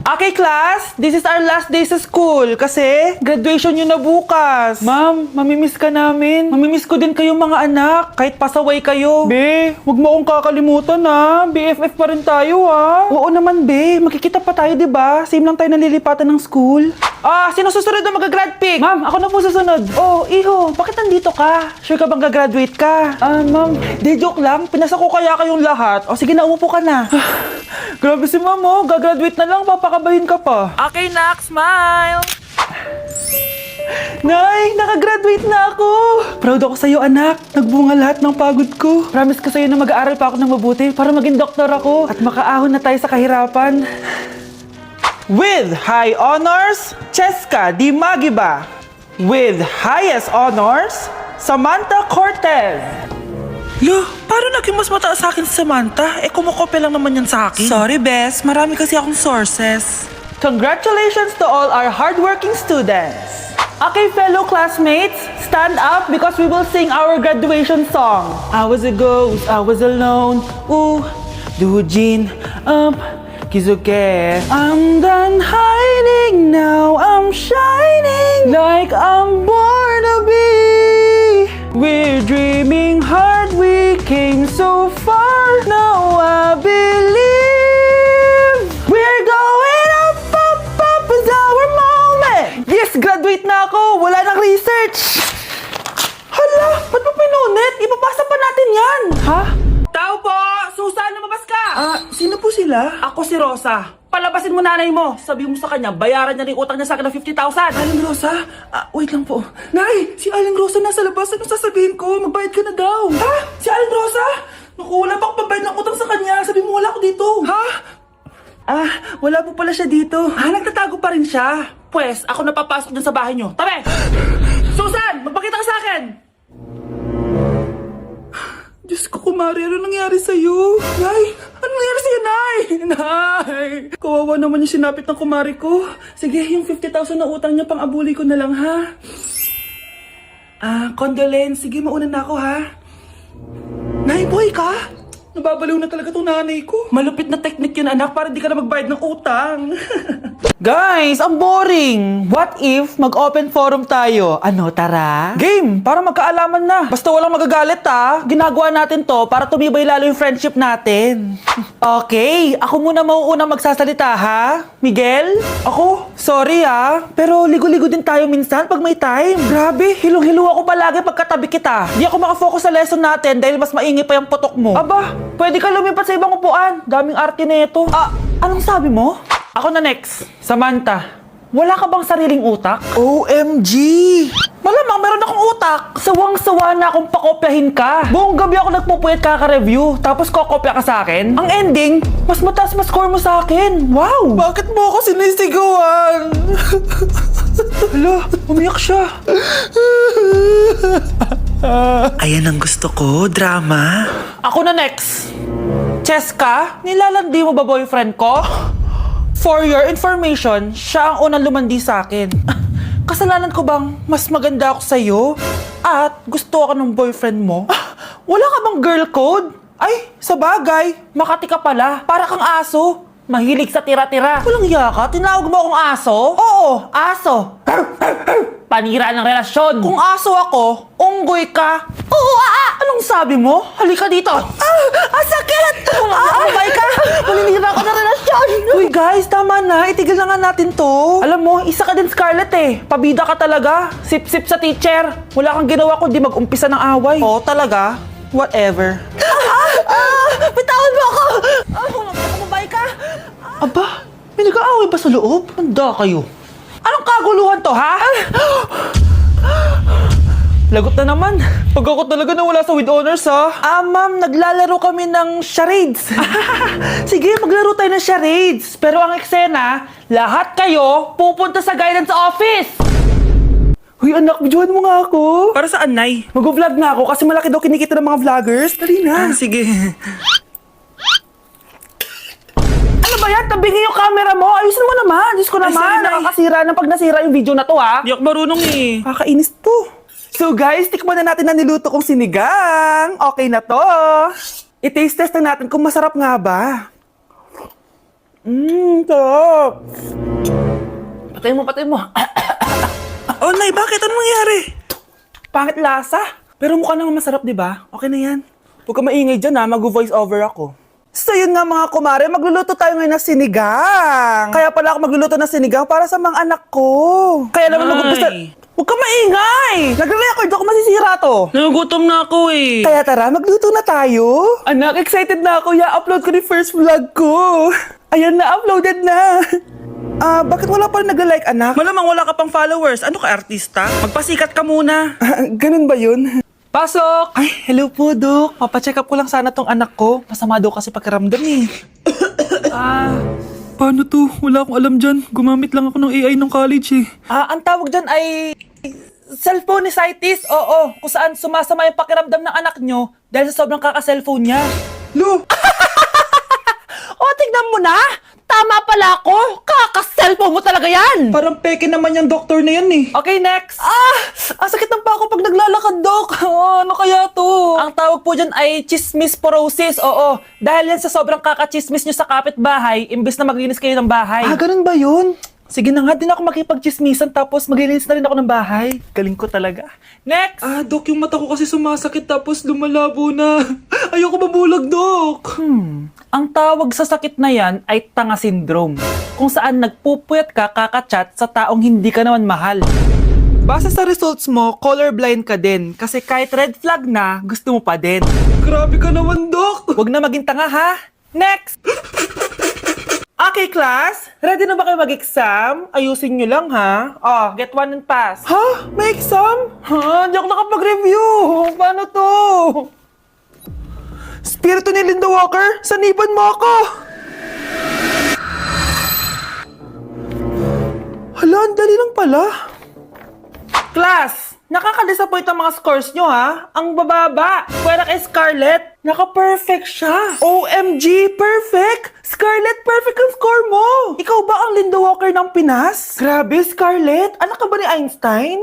Okay, class, this is our last day sa school kasi graduation nyo na bukas. Ma'am, mamimiss ka namin. Mamimiss ko din kayong mga anak, kahit pasaway kayo. Be, huwag mo akong kakalimutan ha. BFF pa rin tayo ha. Oo naman, be. Magkikita pa tayo, di ba? Same lang tayo nalilipatan ng school. Sino susunod na mag-grad pick? Ma'am, ako na po susunod. Oh, iho, bakit nandito ka? Sure ka bang gagraduate ka? Ma'am, di joke lang. Pinasa ko kaya kayong lahat. O sige na, umupo ka na. Grabe si ma'am, oh. Gagraduate na lang, papakabahin ka pa. Okay, Nak, smile! Nay, nakagraduate na ako! Proud ako sa'yo, anak. Nagbunga lahat ng pagod ko. Promise ko sa'yo na mag-aaral pa ako ng mabuti para maging doktor ako at makaahon na tayo sa kahirapan. With high honors, Cheska Di Magiba. With highest honors, Samantha Cortez. Lo, paano naging mas mataas sa akin si Samantha? Kumukopya lang naman yan sa akin. Sorry, Bes. Marami kasi akong sources. Congratulations to all our hardworking students. Okay, fellow classmates, stand up because we will sing our graduation song. I was a ghost, I was alone. Ooh, Dujin, Kizuke. I'm done hiding now, I'm shining like I'm born to be. We're dreaming hard, we came so far. Now I believe we're going up, up, up is our moment. Yes, graduate na ako. Wala nang research. Hala, ba't mo pinunit? Ipapasa pa natin yan. Ha? Tao po! Susan, lumabas ka! Sino po sila? Ako si Rosa. Palabasin mo nanay mo. Sabi mo sa kanya, bayaran niya rin utang niya sa akin ng 50,000. Aling Rosa? Wait lang po. Nay, si Aling Rosa nasa labas. Anong sasabihin ko? Magbayad ka na daw. Ha? Si Aling Rosa? Naku, wala pa akong pambayad ng utang sa kanya. Sabi mo wala ako dito. Ha? Wala po pala siya dito. Nagtatago pa rin siya. Pwes, ako napapasok dun sa bahay niyo. Tabi! Susan, magpakita ka sa akin! Diyos ko, kumari, ano nangyari sa'yo? Nay, ano nangyari sa'yo, Nay? Nay, kawawa naman yung sinapit ng kumari ko. Sige, yung 50,000 na utang niya, pang-abuli ko na lang, ha? Condolence, sige, mauna na ako, ha? Nay, boy ka? Nababaliw na talaga tong nanay ko. Malupit na technique yun, anak, para di ka na magbayad ng utang. Guys, ang boring! What if mag-open forum tayo? Ano, tara? Game! Para magkaalaman na. Basta walang magagalit ha. Ginagawa natin to para tumibay lalo yung friendship natin. Okay, ako muna mauuna magsasalita ha? Miguel? Ako? Sorry ha. Pero ligo-ligo din tayo minsan pag may time. Grabe, hilong-hilo ako palagi pagkatabi kita. Di ako makafocus sa lesson natin dahil mas maingay pa yung putok mo. Aba, pwede ka lumipat sa ibang upuan. Daming arte nito. Anong sabi mo? Ako na next. Samantha, wala ka bang sariling utak? OMG! Malamang meron akong utak. Sawang-sawa na akong pakopyahin ka. Buong gabi ako nagpupuyat kaka-review, tapos kokopya ka sa akin. Ang ending, mas mataas mas score mo sa akin. Wow! Bakit mo ako sinisigawan? Hala, umiyak siya. Ayan ang gusto ko, drama. Ako na next. Cheska, nilalandi mo ba boyfriend ko? For your information, siya ang unang lumandi sa akin. Kasalanan ko bang mas maganda ako sa'yo? At gusto ako ng boyfriend mo? Wala ka bang girl code? Ay, sa bagay, makati ka pala. Para kang aso. Mahilig sa tira-tira. Walang yaka, tinawag mo akong aso? Oo, aso. Panira ng relasyon. Kung aso ako, unggoy ka. Oo, anong sabi mo? Halika dito. Sakit! Umabay ka. Maninira ako ng relasyon. Uy guys, tama na. Itigil na nga natin to. Alam mo, isa ka din Scarlett eh. Pabida ka talaga. Sip-sip sa teacher. Wala kang ginawa kundi mag-umpisa ng away. Oo, talaga. Whatever. Bitawan mo ako! Umabay ka. Aba, may nag-aaway ba sa loob? Handa kayo. Anong kaguluhan to, ha? Lagot na naman. Pag ako talaga nawala sa with honors, ha? Ma'am, naglalaro kami ng charades. Sige, maglaro tayo ng charades. Pero ang eksena, lahat kayo pupunta sa guidance office. Uy, anak, videohan mo nga ako. Para saan, Nay? Mag-vlog na ako kasi malaki daw kinikita ng mga vloggers. Dali na. Sige. Ano ba yan? Tabingin yung camera mo. Ayusin mo naman. Diyos ko naman. sorry, Nay. Nakakasira na pag nasira yung video na to, ha? Di ako marunong eh. Kakainis to. So guys, tikman na natin ang niluto kong sinigang. Okay na to. I-taste test na natin kung masarap nga ba. Sarap. Patay mo. Oh, Nay, bakit? Anong nangyari? Pangit lasa. Pero mukha naman masarap, di ba? Okay na yan. Huwag ka maingay dyan ha, mag-voice over ako. So yun nga mga kumare, magluluto tayo ngayon ng sinigang. Kaya pala ako magluluto ng sinigang para sa mga anak ko. Kaya naman Ay. mag-umpisa... Huwag ka maingay! Nagre-record ako, masisira to. Nagugutom na ako eh. Kaya tara, magluto na tayo. Anak, excited na ako. I-upload ko yung first vlog ko. Ayan na, uploaded na. Bakit wala pa rin nag-like, anak? Malamang wala ka pang followers. Ano ka, artista? Magpasikat ka muna. Ganun ba yun? Pasok! Ay, hello po, Dok. Papacheck up ko lang sana tong anak ko. Masama daw kasi pakiramdam eh. Paano to? Wala akong alam dyan. Gumamit lang ako ng AI ng college eh. Ang tawag dyan ay cellphoneitis. Oo, kung saan sumasama yung pakiramdam ng anak nyo dahil sa sobrang kaka-cellphone niya. Lo! Tignan mo na! Tama pala ako! Kaka-cellphone mo talaga yan! Parang peke naman yung doktor na yan eh. Okay, next! Ang sakit ng pako pag naglalakad, Dok! Ano kaya to? Ang tawag po dyan ay chismisporosis. Oo, dahil yan sa sobrang kakachismis nyo sa kapitbahay, imbes na maglinis kayo ng bahay. Ganun ba yun? Sige na nga, din ako makipagchismisan tapos maglilinis na rin ako ng bahay. Galing ko talaga. Next! Dok, yung mata ko kasi sumasakit tapos lumalabo na. Ayoko mabulag, Dok. Ang tawag sa sakit na yan ay tanga syndrome, kung saan nagpupuyat ka kakachat sa taong hindi ka naman mahal. Base sa results mo, colorblind ka din kasi kahit red flag na, gusto mo pa din. Grabe ka naman, Dok. Huwag na maging tanga ha! Next! Okay, class? Ready na ba kayo mag-exam? Ayusin nyo lang, ha? Get one and pass. Ha? May exam? Hindi ako nakapag-review. Paano to? Spirito ni Linda Walker, saniban mo ako! Hala, ang dali lang pala. Class, nakaka-disappoint ang mga scores nyo, ha? Ang bababa. Pwera kay Scarlett. Naka-perfect siya. OMG, perfect! Scarlett, perfect ang score mo! Ikaw ba ang Linda Walker ng Pinas? Grabe, Scarlett! Anak ka ba ni Einstein?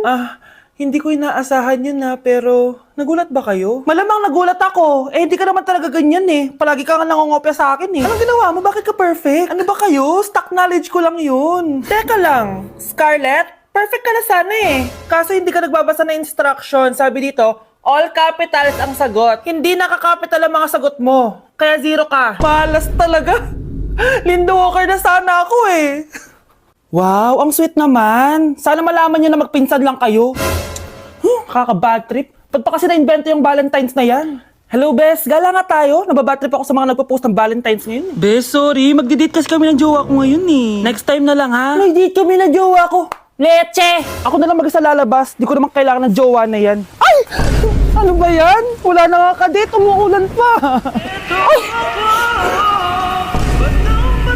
Hindi ko inaasahan yun na, pero nagulat ba kayo? Malamang nagulat ako. Hindi ka naman talaga ganyan eh. Palagi ka nga nangongopya sa akin eh. Anong ginawa mo? Bakit ka perfect? Ano ba kayo? Stock knowledge ko lang yun. Teka lang, Scarlett, perfect ka na sana eh. Kaso hindi ka nagbabasa na instruction. Sabi dito, all capitals ang sagot. Hindi nakakapital ang mga sagot mo. Kaya zero ka. Malas talaga. Linda Walker na sana ako eh. Wow, ang sweet naman. Sana malaman nyo na magpinsan lang kayo. Kakabad trip. Ba't pa kasi na-invento yung Valentine's na yan? Hello, Bes. Gala nga tayo. Nababad trip ako sa mga nagpo-post ng Valentine's ngayon. Bes, sorry. Magdi-date kasi kami ng jowa ko ngayon eh. Next time na lang ha. Nag-date kami na jowa ko. Leche! Ako na lang mag-isa lalabas. Di ko naman kailangan ng jowa na yan. Ay! Ano ba yan? Wala na nga ka-date. Umuulan pa. Ay!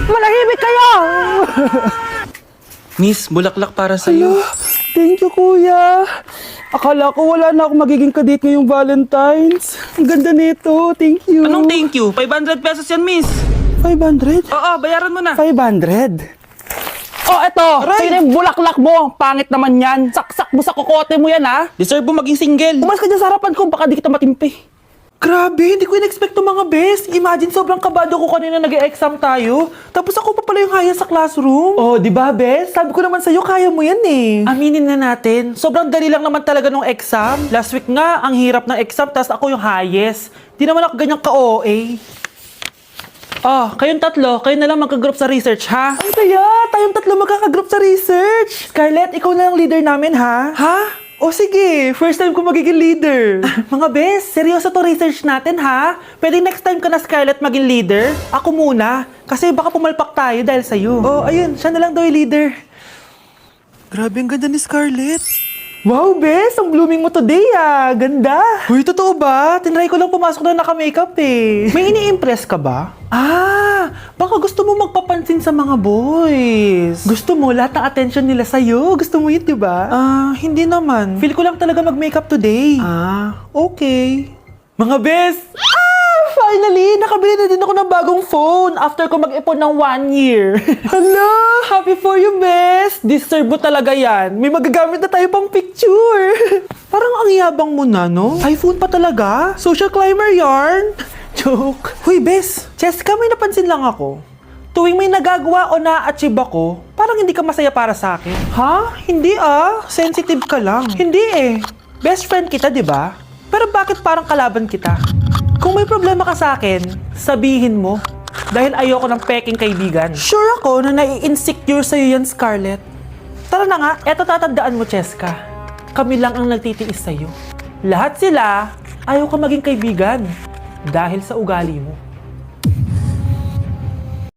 Malahimik kayo! Miss, bulaklak para sa'yo. Thank you, kuya. Akala ko wala na akong magiging kadate ngayong Valentine's. Ang ganda nito. Thank you. Anong thank you? 500 pesos yan, miss. 500? Oo, bayaran mo na. 500? Eto. Sa'yo na yung bulaklak mo. Pangit naman yan. Saksak mo sa kokote mo yan, ha? Deserve mo maging single. Umalis ka dyan sa harapan ko. Baka di kita matimpi. Grabe, hindi ko in-expect mga best. Imagine, sobrang kabado ko kanina nag-e-exam tayo. Tapos ako pa pala yung haya sa classroom. Di ba, best? Sabi ko naman sa'yo, kaya mo yan eh. Aminin na natin. Sobrang dali lang naman talaga nung exam. Last week nga, ang hirap ng exam, tapos ako yung highest. Di naman ako ganyang ka-OA. Kayong tatlo, kayo na lang magka-group sa research, ha? Ang saya! Tayong tatlo magkaka-group sa research! Scarlett, ikaw na lang leader namin, ha? Ha? Sige. First time ko magiging leader. Mga bes, seryoso to research natin, ha? Pwede next time ka na, Scarlett, maging leader? Ako muna. Kasi baka pumalpak tayo dahil sa'yo. Ayun. Siya na lang daw yung leader. Grabe, ang ganda ni Scarlett. Wow, bes! Ang blooming mo today, Ganda. Uy, totoo ba? Tinry ko lang pumasok na naka-makeup, eh. May ini-impress ka ba? Baka gusto mo magpapansin sa mga boys. Gusto mo lahat ng attention nila sa'yo? Gusto mo yun, diba? Hindi naman. Feel ko lang talaga mag-makeup today. Okay. Mga bes! Finally! Nakabili na din ako ng bagong phone after ko mag-ipon ng 1 year. Hala! Happy for you, bes! Deserve mo talaga yan. May magagamit na tayo pang picture. Parang ang yabang mo na, no? iPhone pa talaga? Social climber yarn? Joke. Huy, bes! Cheska, may napansin lang ako. Tuwing may nagagawa o na-achieve ako, parang hindi ka masaya para sa akin. Ha? Hindi sensitive ka lang. Hindi best friend kita, di ba? Pero bakit parang kalaban kita? Kung may problema ka sa akin, sabihin mo. Dahil ayoko ng peking kaibigan. Sure ako na nai-insecure sa'yo yan, Scarlett. Tara na nga, eto tatandaan mo, Cheska. Kami lang ang nagtitiis sa'yo. Lahat sila, ayaw ka maging kaibigan. Dahil sa ugali mo.